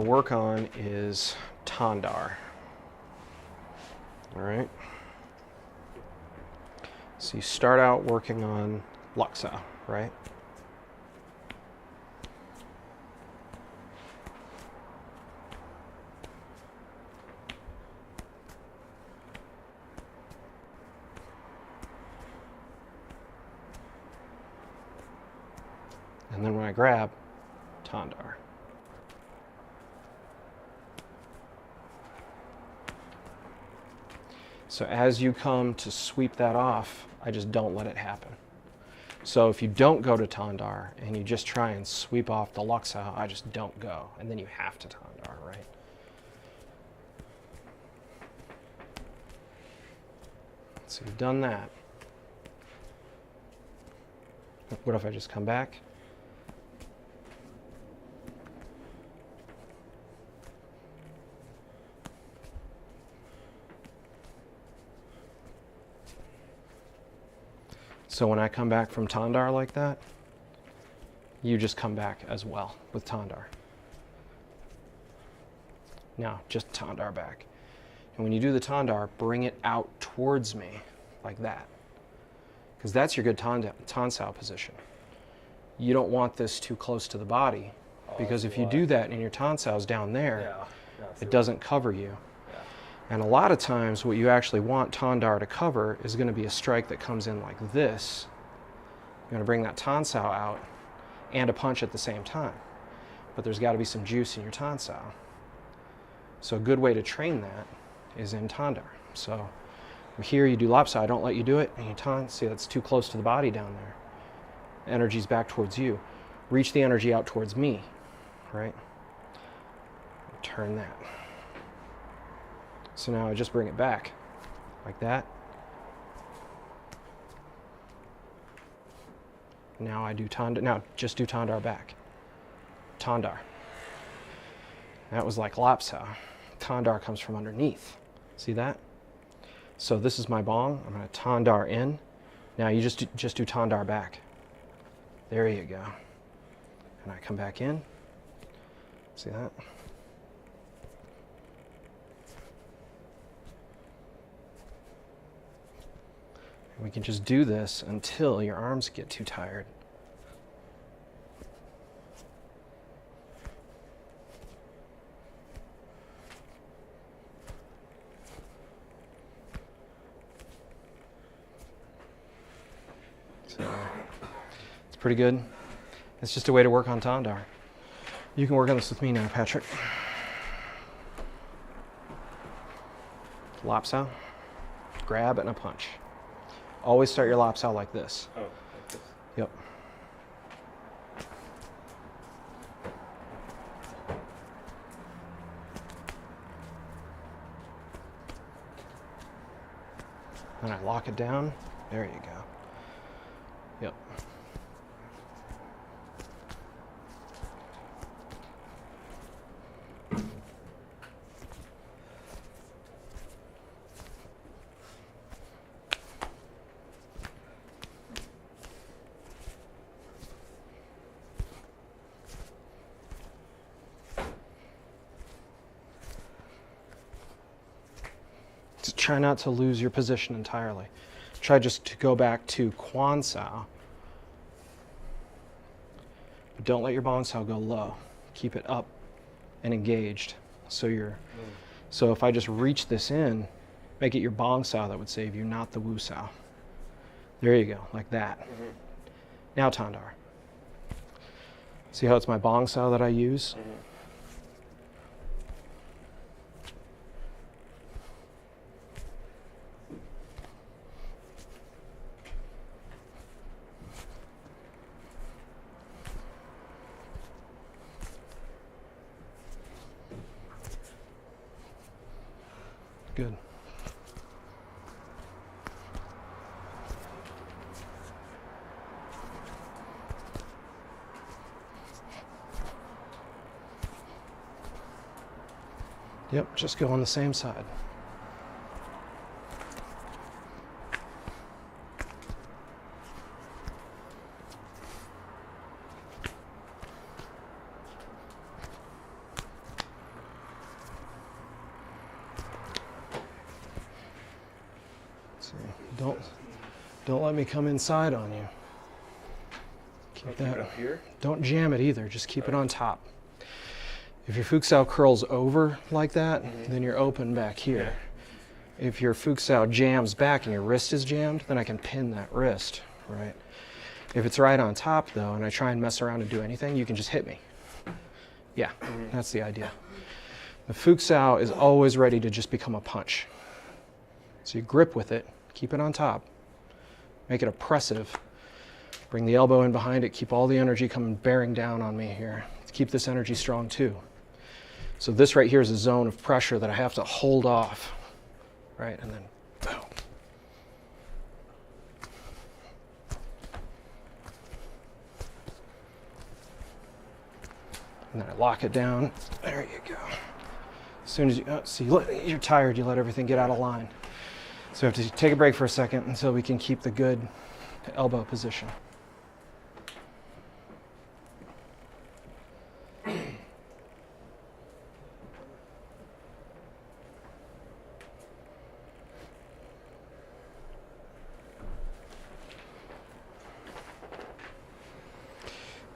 to work on is Tandar. All right. So you start out working on Laksa, right? And then when I grab, Tandar. So as you come to sweep that off, I just don't let it happen. So if you don't go to Tandar and you just try and sweep off the Laksa, I just don't go. And then you have to Tandar, right? So you've done that. What if I just come back? So when I come back from Tandar like that, you just come back as well with Tandar. Now, just Tandar back. And when you do the Tandar, bring it out towards me like that. Because that's your good Tansao position. You don't want this too close to the body, because if you do that and your Tansao's down there, it doesn't cover you. And a lot of times what you actually want Tandar to cover is going to be a strike that comes in like this. You're going to bring that Tansao out and a punch at the same time. But there's got to be some juice in your Tansao. So a good way to train that is in Tandar. So here you do Lapsa, I don't let you do it, and you see that's too close to the body down there. Energy's back towards you. Reach the energy out towards me, right? Turn that. So now I just bring it back, like that. Now I do Tandar, now just do Tandar back. Tandar. That was like Lapsa. Tandar comes from underneath. See that? So this is my bong, I'm gonna Tandar in. Now you just do Tandar back. There you go. And I come back in, see that? And we can just do this until your arms get too tired. So it's pretty good. It's just a way to work on Tandar. You can work on this with me now, Patrick. Lapsa, grab and a punch. Always start your Lapsa like this. Oh, like this. Yep. And I lock it down. There you go. Yep. Just try not to lose your position entirely. Try just to go back to Quan Sao. But don't let your Bong Sao go low. Keep it up and engaged. So so if I just reach this in, make it your Bong Sao that would save you, not the Wu Sao. There you go, like that. Mm-hmm. Now Tandar. See how it's my Bong Sao that I use? Mm-hmm. Good. Yep, just go on the same side. Don't let me come inside on you. Keep that up here. Don't jam it either. Just keep it on top. If your futsal curls over like that, then you're open back here. Yeah. If your futsal jams back and your wrist is jammed, then I can pin that wrist, right? If it's right on top though, and I try and mess around and do anything, you can just hit me. Yeah, that's the idea. The futsal is always ready to just become a punch. So you grip with it, keep it on top, make it oppressive, bring the elbow in behind it, keep all the energy coming bearing down on me here. Keep this energy strong too. So this right here is a zone of pressure that I have to hold off, right? And then boom. And then I lock it down. There you go. As soon as you're tired, you let everything get out of line. So we have to take a break for a second until we can keep the good elbow position.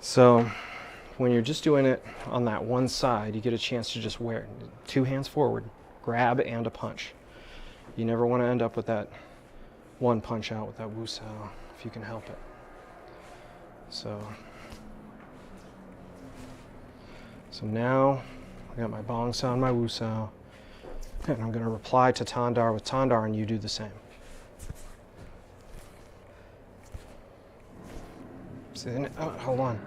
So when you're just doing it on that one side, you get a chance to just wear 2 hands forward, grab and a punch. You never want to end up with that one punch out with that wusao if you can help it. So now I got my bongsa and my wusao, and I'm going to reply to tandar with tandar, and you do the same. See, hold on.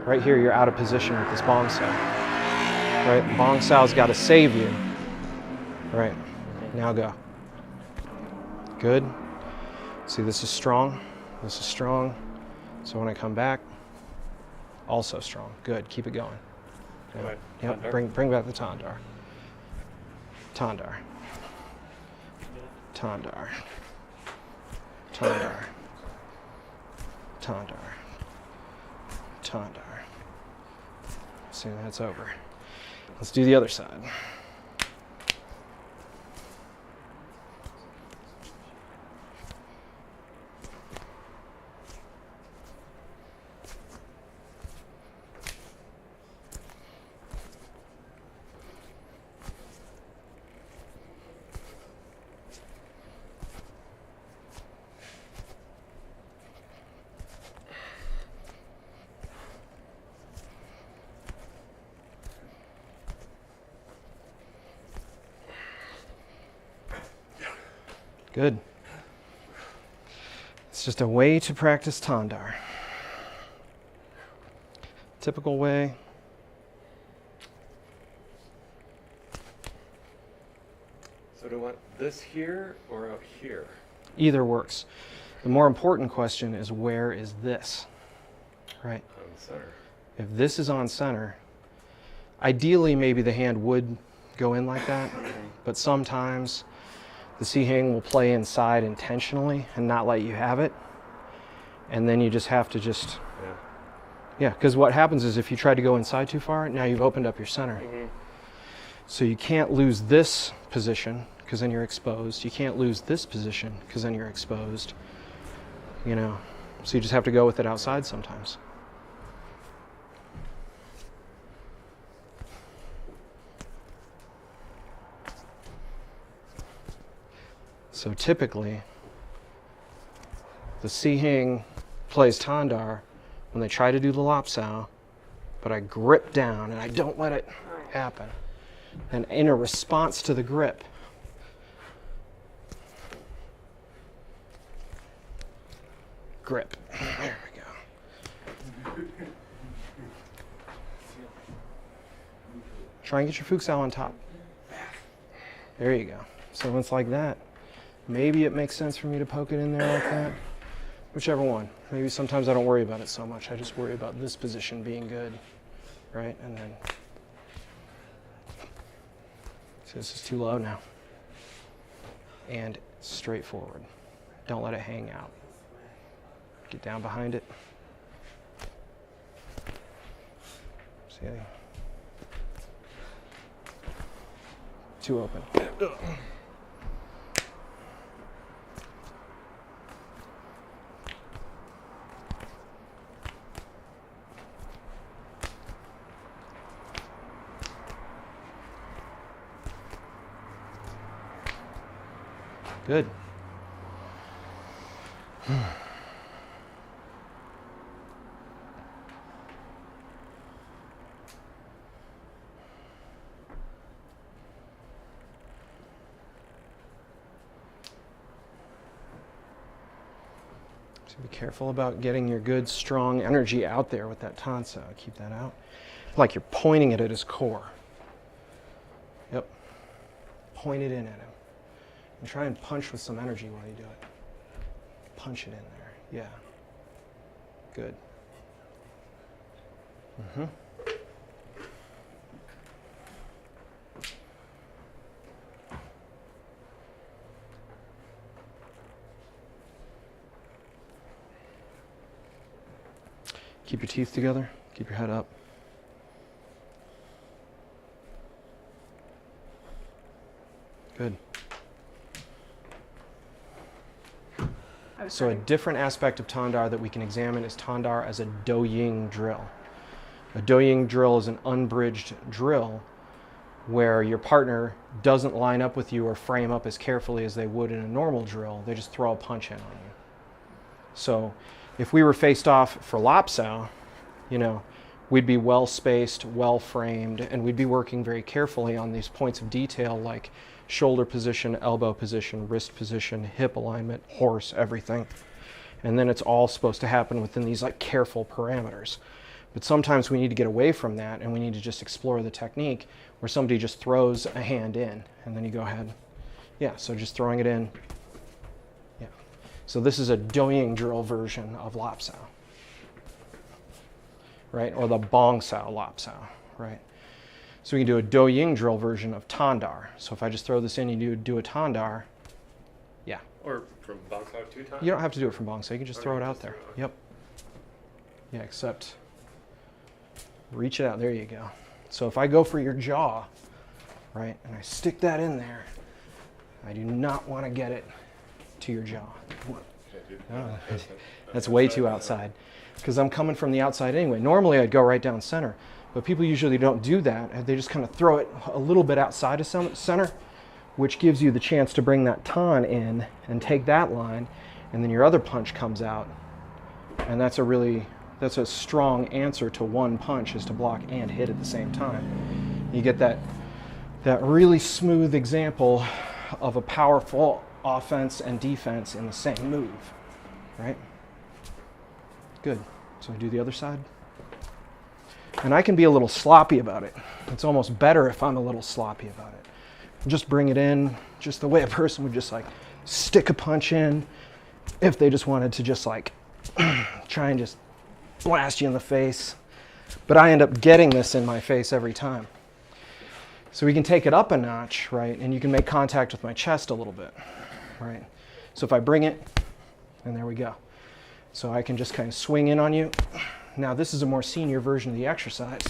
Right here, you're out of position with this bongsa. Right, bongsao's got to save you. Right, now go. Good. See, this is strong. This is strong. So when I come back, also strong. Good. Keep it going. Right. Yep. Bring back the tandar. Tandar. Tandar. Tandar. Tandar. Tandar. See, that's over. Let's do the other side. Good. It's just a way to practice tandar. Typical way. So do I want this here or out here? Either works. The more important question is, where is this? Right? On the center. If this is on center, ideally maybe the hand would go in like that, but sometimes the si-hing will play inside intentionally and not let you have it. And then you just have to yeah, because what happens is if you try to go inside too far, now you've opened up your center. So you can't lose this position because then you're exposed. You can't lose this position because then you're exposed. You know, so you just have to go with it outside sometimes. So typically, the si-hing plays tandar when they try to do the lopsao, but I grip down and I don't let it happen. And in a response to the grip, grip. There we go. Try and get your futsal on top. There you go. So when it's like that, maybe it makes sense for me to poke it in there like that. Whichever one. Maybe sometimes I don't worry about it so much. I just worry about this position being good, right? And then, so this is too low now. And straight forward. Don't let it hang out. Get down behind it. See? Too open. Good. So be careful about getting your good, strong energy out there with that tansa. Keep that out. Like you're pointing it at his core. Yep. Point it in at him. And try and punch with some energy while you do it. Punch it in there. Yeah. Good. Mm-hmm. Keep your teeth together. Keep your head up. Good. So a different aspect of Tandar that we can examine is Tandar as a Do-Ying drill. A Do-Ying drill is an unbridged drill where your partner doesn't line up with you or frame up as carefully as they would in a normal drill. They just throw a punch in on you. So if we were faced off for Lapsao, you know, we'd be well spaced, well framed, and we'd be working very carefully on these points of detail like shoulder position, elbow position, wrist position, hip alignment, horse, everything. And then it's all supposed to happen within these like careful parameters. But sometimes we need to get away from that and we need to just explore the technique where somebody just throws a hand in and then you go ahead. Yeah, so just throwing it in. Yeah. So this is a Do-Ying drill version of Lapsao, right? Or the Bong Sao Lapsao, right? So we can do a Do-Ying drill version of Tandar. So if I just throw this in, you do a Tandar. Yeah. Or from Bong Sao to Tandar? You don't have to do it from Bong Sao. You can just throw it out there. Okay. Yep. Yeah, except reach it out. There you go. So if I go for your jaw, right, and I stick that in there, I do not want to get it to your jaw. No, that's way too outside because I'm coming from the outside anyway. Normally I'd go right down center, but people usually don't do that. They just kind of throw it a little bit outside of center, which gives you the chance to bring that tan in and take that line, and then your other punch comes out. And that's a strong answer to one punch, is to block and hit at the same time. You get that really smooth example of a powerful offense and defense in the same move, right? Good. So I do the other side. And I can be a little sloppy about it. It's almost better if I'm a little sloppy about it. Just bring it in, just the way a person would just like stick a punch in if they just wanted to just like try and just blast you in the face. But I end up getting this in my face every time. So we can take it up a notch, right? And you can make contact with my chest a little bit, right? So if I bring it, and there we go. So I can just kind of swing in on you. Now this is a more senior version of the exercise.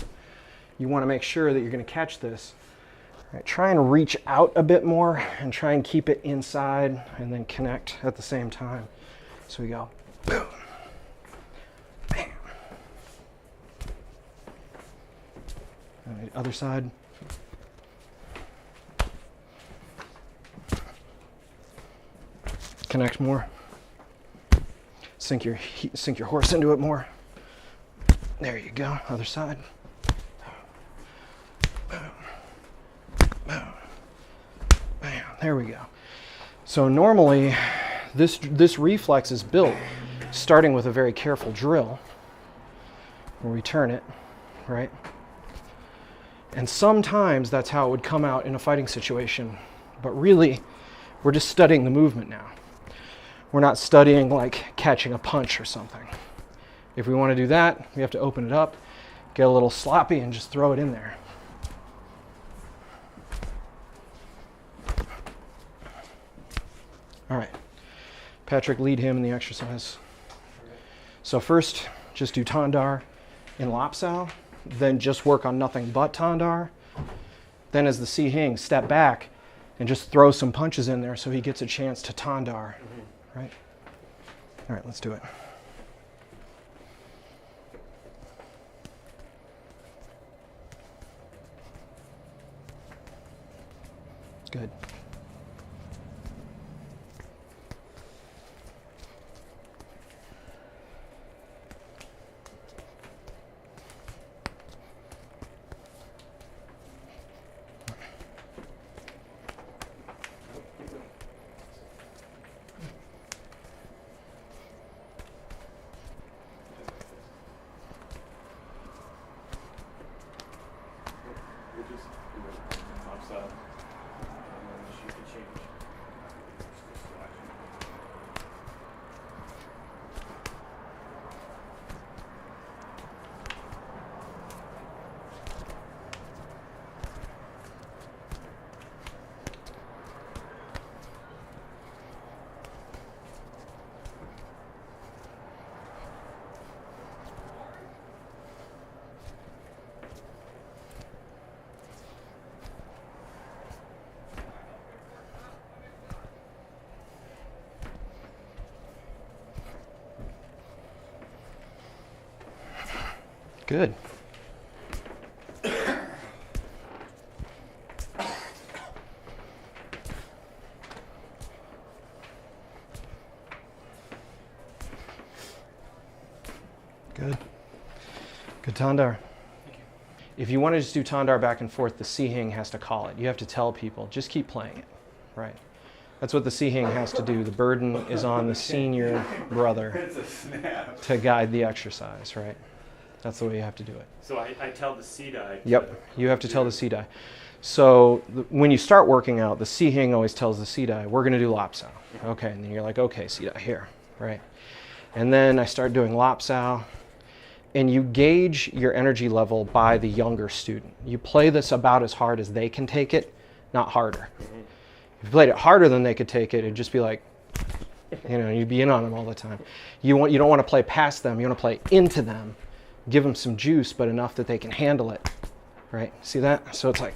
You want to make sure that you're going to catch this. Right, try and reach out a bit more and try and keep it inside and then connect at the same time. So we go, boom, bam. All right, other side. Connect more. Sink your horse into it more. There you go. Other side. Boom. Boom. Bam. There we go. So normally, this reflex is built starting with a very careful drill, where we turn it, right? And sometimes that's how it would come out in a fighting situation. But really, we're just studying the movement now. We're not studying like catching a punch or something. If we want to do that, we have to open it up, get a little sloppy, and just throw it in there. All right. Patrick, lead him in the exercise. So first, just do Tandar in Lapsao, then just work on nothing but Tandar. Then as the Si Hing, step back and just throw some punches in there so he gets a chance to Tandar. Right? All right, let's do it. Good. Good. Good. Good tandar. If you want to just do tandar back and forth, the sihing has to call it. You have to tell people, just keep playing it, right? That's what the sihing has to do. The burden is on the senior brother to guide the exercise, right? That's the way you have to do it. So I tell the Sidai. Yep, you have to tell the Sidai. So when you start working out, the sihing always tells the Sidai, we're going to do Lapsao. Okay, and then you're like, okay, Sidai, here, right? And then I start doing Lapsao. And you gauge your energy level by the younger student. You play this about as hard as they can take it, not harder. If you played it harder than they could take it, it'd just be like, you know, you'd be in on them all the time. You don't want to play past them. You want to play into them, give them some juice, but enough that they can handle it, right? See that? So it's like,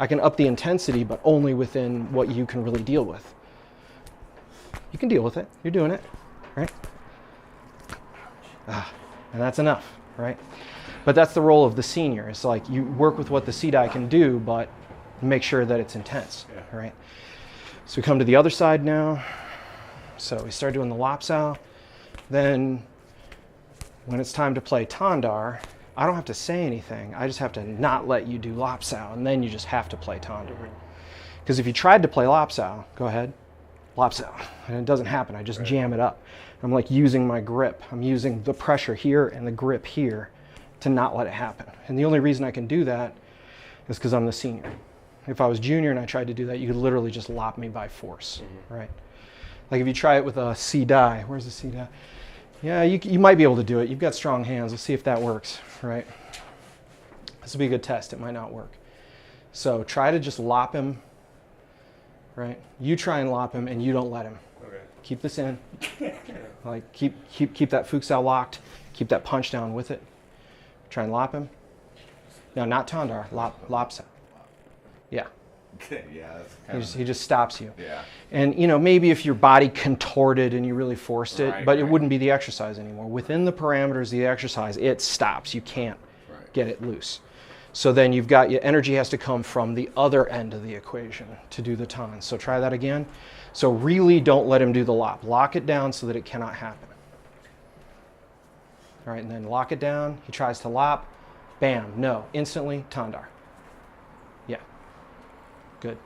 I can up the intensity, but only within what you can really deal with. You can deal with it. You're doing it, right? And that's enough, right? But that's the role of the senior. It's like you work with what the Sidai can do, but make sure that it's intense, right? So we come to the other side now. So we start doing the Lapsao. Then when it's time to play tandar, I don't have to say anything. I just have to not let you do Lapsao, and then you just have to play tandar. Because if you tried to play Lapsao, go ahead, Lapsao, and it doesn't happen. I just jam it up. I'm like using my grip. I'm using the pressure here and the grip here to not let it happen. And the only reason I can do that is because I'm the senior. If I was junior and I tried to do that, you could literally just lop me by force, right? Like if you try it with a Sidai, where's the Sidai? Yeah, you might be able to do it. You've got strong hands. Let's see if that works, right? This will be a good test. It might not work. So try to just lop him, right? You try and lop him and you don't let him. Okay. Keep this in. Like keep that futsal locked. Keep that punch down with it. Try and lop him. No, not tandar. Lapsao. Yeah. Yeah, that's He just stops you. yeah. And you know, maybe if your body contorted and you really forced it, Right, but it right. wouldn't be the exercise anymore. Within the parameters of the exercise, it stops. You can't Right. get it loose. So then you've got your energy has to come from the other end of the equation to do the tan. So try that again. So really don't let him do the lop. Lock it down so that it cannot happen. All right, and then lock it down. He tries to lop. Bam, no, instantly tandar. Yeah, good.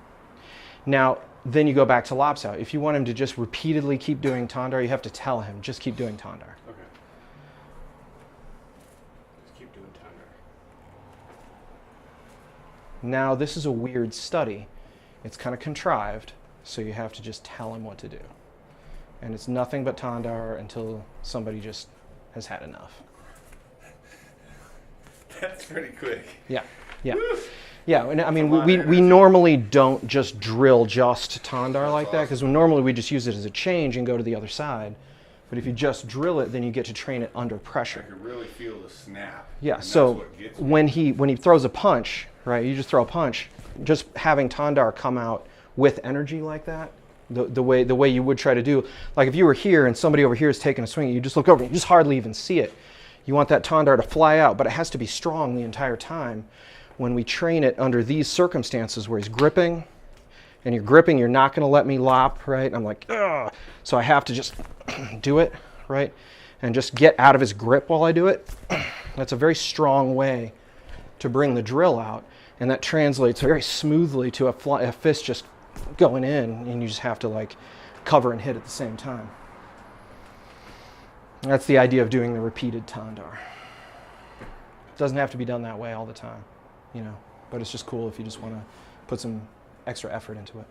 Now, then you go back to Lapsao. If you want him to just repeatedly keep doing tandar, you have to tell him, just keep doing tandar. Okay. Just keep doing tandar. Now, this is a weird study. It's kind of contrived, so you have to just tell him what to do. And it's nothing but tandar until somebody just has had enough. That's pretty quick. Yeah, yeah. Yeah, and I mean, we normally don't just drill just tandar like that, because normally we just use it as a change and go to the other side. But if you just drill it, then you get to train it under pressure. I could really feel the snap. Yeah, and so that's what gets me. when he throws a punch, right, you just throw a punch, just having tandar come out with energy like that, the way you would try to do, like if you were here and somebody over here is taking a swing, you just look over and you just hardly even see it. You want that tandar to fly out, but it has to be strong the entire time. When we train it under these circumstances where he's gripping, and you're gripping, you're not going to let me lop, right? I'm like, ugh. So I have to just do it, right? And just get out of his grip while I do it. That's a very strong way to bring the drill out, and that translates very smoothly to a fist just going in, and you just have to like cover and hit at the same time. That's the idea of doing the repeated tandar. It doesn't have to be done that way all the time, you know, but it's just cool if you just want to put some extra effort into it.